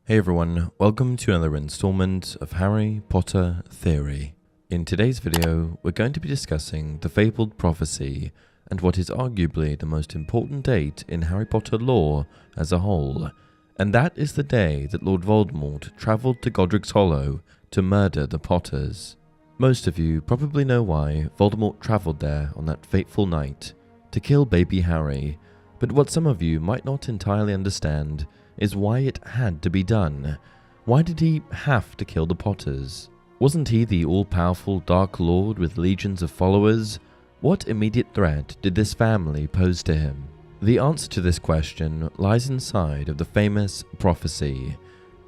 Hey everyone, welcome to another installment of Harry Potter Theory. In today's video, we're going to be discussing the fabled prophecy and what is arguably the most important date in Harry Potter lore as a whole, and that is the day that Lord Voldemort travelled to Godric's Hollow to murder the Potters. Most of you probably know why Voldemort travelled there on that fateful night, to kill baby Harry, but what some of you might not entirely understand is why it had to be done. Why did he have to kill the Potters? Wasn't he the all-powerful Dark Lord with legions of followers? What immediate threat did this family pose to him? The answer to this question lies inside of the famous prophecy.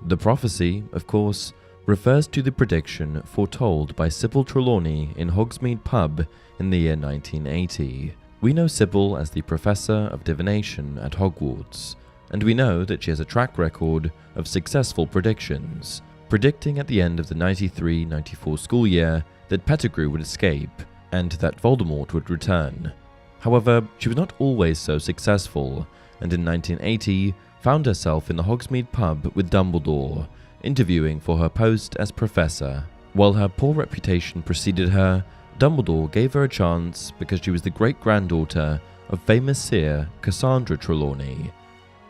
The prophecy, of course, refers to the prediction foretold by Sybil Trelawney in Hogsmeade Pub in the year 1980. We know Sybil as the Professor of Divination at Hogwarts, and we know that she has a track record of successful predictions, predicting at the end of the 93-94 school year that Pettigrew would escape and that Voldemort would return. However, she was not always so successful, and in 1980 found herself in the Hogsmeade Pub with Dumbledore, interviewing for her post as professor. While her poor reputation preceded her, Dumbledore gave her a chance because she was the great-granddaughter of famous seer Cassandra Trelawney.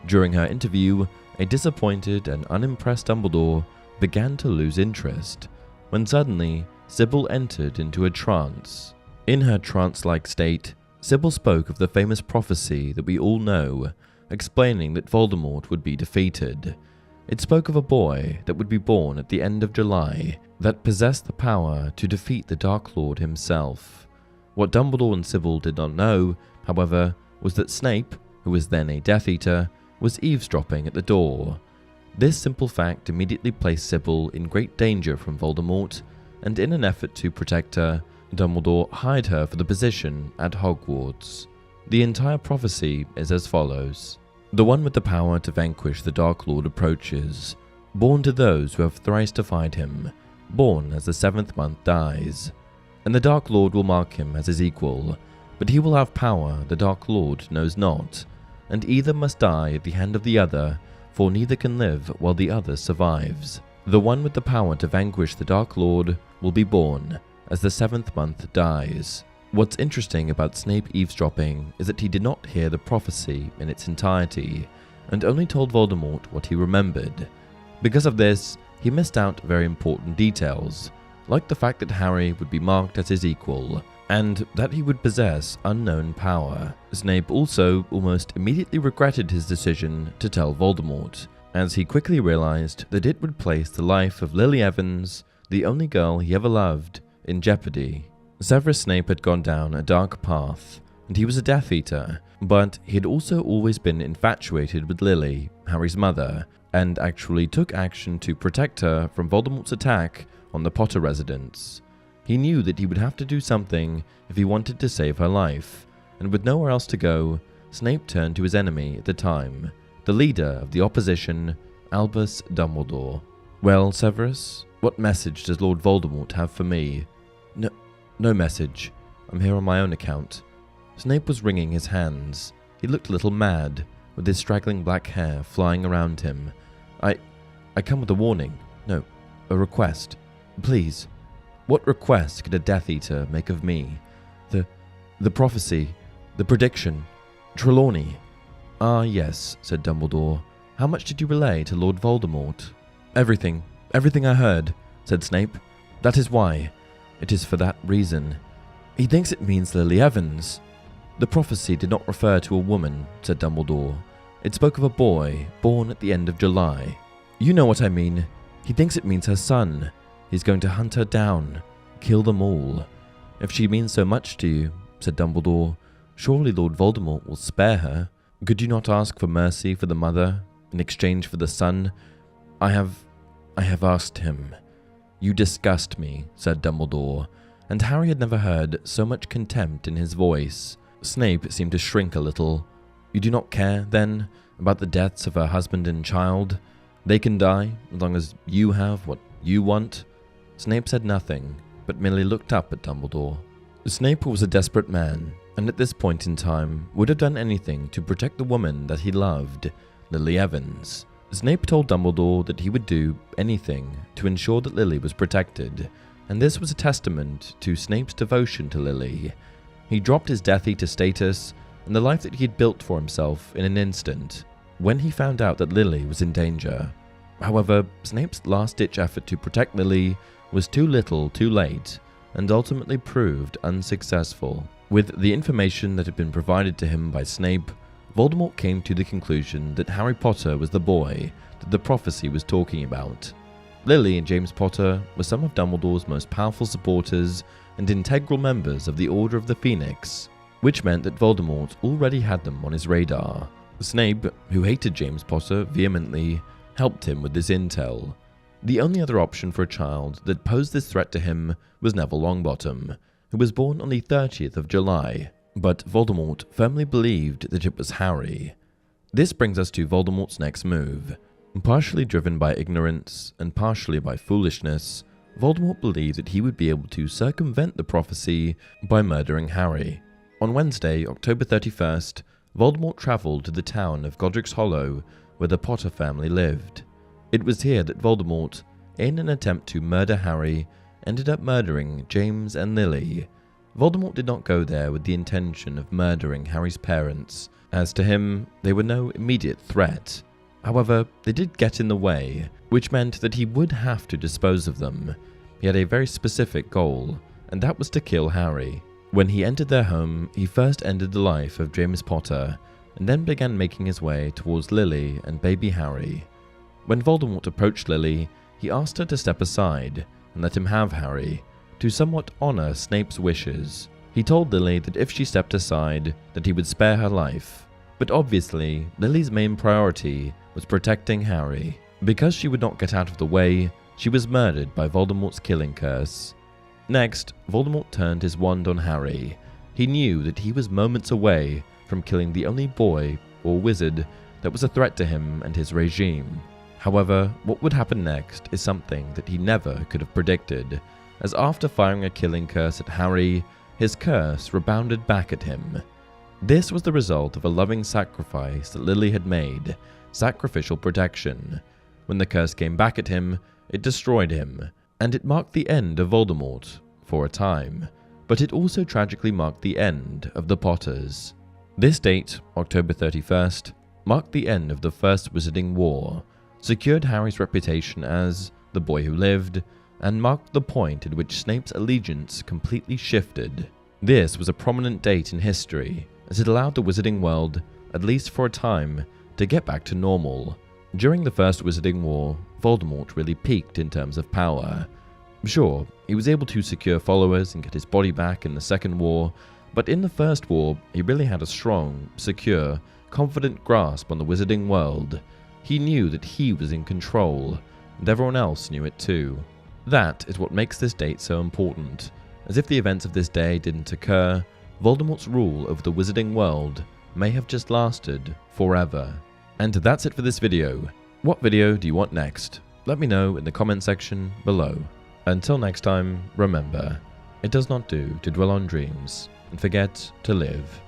During her interview, a disappointed and unimpressed Dumbledore began to lose interest, when suddenly Sybil entered into a trance. In her trance-like state, Sybil spoke of the famous prophecy that we all know, explaining that Voldemort would be defeated. It spoke of a boy that would be born at the end of July that possessed the power to defeat the Dark Lord himself. What Dumbledore and Sybil did not know, however, was that Snape, who was then a Death Eater, was eavesdropping at the door. This simple fact immediately placed Sybil in great danger from Voldemort, and in an effort to protect her, Dumbledore hired her for the position at Hogwarts. The entire prophecy is as follows. The one with the power to vanquish the Dark Lord approaches. Born to those who have thrice defied him, born as the 7th month dies. And the Dark Lord will mark him as his equal, but he will have power the Dark Lord knows not, and either must die at the hand of the other, for neither can live while the other survives. The one with the power to vanquish the Dark Lord will be born as the 7th month dies. What's interesting about Snape eavesdropping is that he did not hear the prophecy in its entirety, and only told Voldemort what he remembered. Because of this, he missed out very important details, like the fact that Harry would be marked as his equal, and that he would possess unknown power. Snape also almost immediately regretted his decision to tell Voldemort, as he quickly realized that it would place the life of Lily Evans, the only girl he ever loved, in jeopardy. Severus Snape had gone down a dark path, and he was a Death Eater, but he had also always been infatuated with Lily, Harry's mother, and actually took action to protect her from Voldemort's attack on the Potter residence. He knew that he would have to do something if he wanted to save her life, and with nowhere else to go, Snape turned to his enemy at the time, the leader of the opposition, Albus Dumbledore. Well, Severus, what message does Lord Voldemort have for me? No message. I'm here on my own account. Snape was wringing his hands. He looked a little mad, with his straggling black hair flying around him. I come with a warning. No, a request. Please. What request could a Death Eater make of me? The prophecy, the prediction, Trelawney. Ah, yes, said Dumbledore. How much did you relay to Lord Voldemort? Everything I heard, said Snape. That is why. It is for that reason. He thinks it means Lily Evans. The prophecy did not refer to a woman, said Dumbledore. It spoke of a boy born at the end of July. You know what I mean. He thinks it means her son. He's going to hunt her down, kill them all. If she means so much to you, said Dumbledore, surely Lord Voldemort will spare her. Could you not ask for mercy for the mother in exchange for the son? I have asked him. You disgust me, said Dumbledore, and Harry had never heard so much contempt in his voice. Snape seemed to shrink a little. You do not care, then, about the deaths of her husband and child? They can die, as long as you have what you want? Snape said nothing, but merely looked up at Dumbledore. Snape was a desperate man, and at this point in time would have done anything to protect the woman that he loved, Lily Evans. Snape told Dumbledore that he would do anything to ensure that Lily was protected, and this was a testament to Snape's devotion to Lily. He dropped his Death Eater status and the life that he had built for himself in an instant when he found out that Lily was in danger. However, Snape's last-ditch effort to protect Lily was too little too late and ultimately proved unsuccessful. With the information that had been provided to him by Snape, Voldemort came to the conclusion that Harry Potter was the boy that the prophecy was talking about. Lily and James Potter were some of Dumbledore's most powerful supporters and integral members of the Order of the Phoenix, which meant that Voldemort already had them on his radar. Snape, who hated James Potter vehemently, helped him with this intel. The only other option for a child that posed this threat to him was Neville Longbottom, who was born on the 30th of July, but Voldemort firmly believed that it was Harry. This brings us to Voldemort's next move. Partially driven by ignorance and partially by foolishness, Voldemort believed that he would be able to circumvent the prophecy by murdering Harry. On Wednesday, October 31st, Voldemort travelled to the town of Godric's Hollow, where the Potter family lived. It was here that Voldemort, in an attempt to murder Harry, ended up murdering James and Lily. Voldemort did not go there with the intention of murdering Harry's parents, as to him, they were no immediate threat. However, they did get in the way, which meant that he would have to dispose of them. He had a very specific goal, and that was to kill Harry. When he entered their home, he first ended the life of James Potter, and then began making his way towards Lily and baby Harry. When Voldemort approached Lily, he asked her to step aside and let him have Harry, to somewhat honor Snape's wishes. He told Lily that if she stepped aside, that he would spare her life. But obviously, Lily's main priority was protecting Harry. Because she would not get out of the way, she was murdered by Voldemort's killing curse. Next, Voldemort turned his wand on Harry. He knew that he was moments away from killing the only boy or wizard that was a threat to him and his regime. However, what would happen next is something that he never could have predicted, as after firing a killing curse at Harry, his curse rebounded back at him. This was the result of a loving sacrifice that Lily had made, sacrificial protection. When the curse came back at him, it destroyed him, and it marked the end of Voldemort, for a time, but it also tragically marked the end of the Potters. This date, October 31st, marked the end of the First Wizarding War, secured Harry's reputation as the boy who lived, and marked the point at which Snape's allegiance completely shifted. This was a prominent date in history, as it allowed the Wizarding world, at least for a time, to get back to normal. During the First Wizarding War, Voldemort really peaked in terms of power. Sure, he was able to secure followers and get his body back in the Second War, but in the First War, he really had a strong, secure, confident grasp on the Wizarding world. He knew that he was in control, and everyone else knew it too. That is what makes this date so important, as if the events of this day didn't occur, Voldemort's rule over the Wizarding world may have just lasted forever. And that's it for this video. What video do you want next? Let me know in the comment section below. Until next time, remember, it does not do to dwell on dreams and forget to live.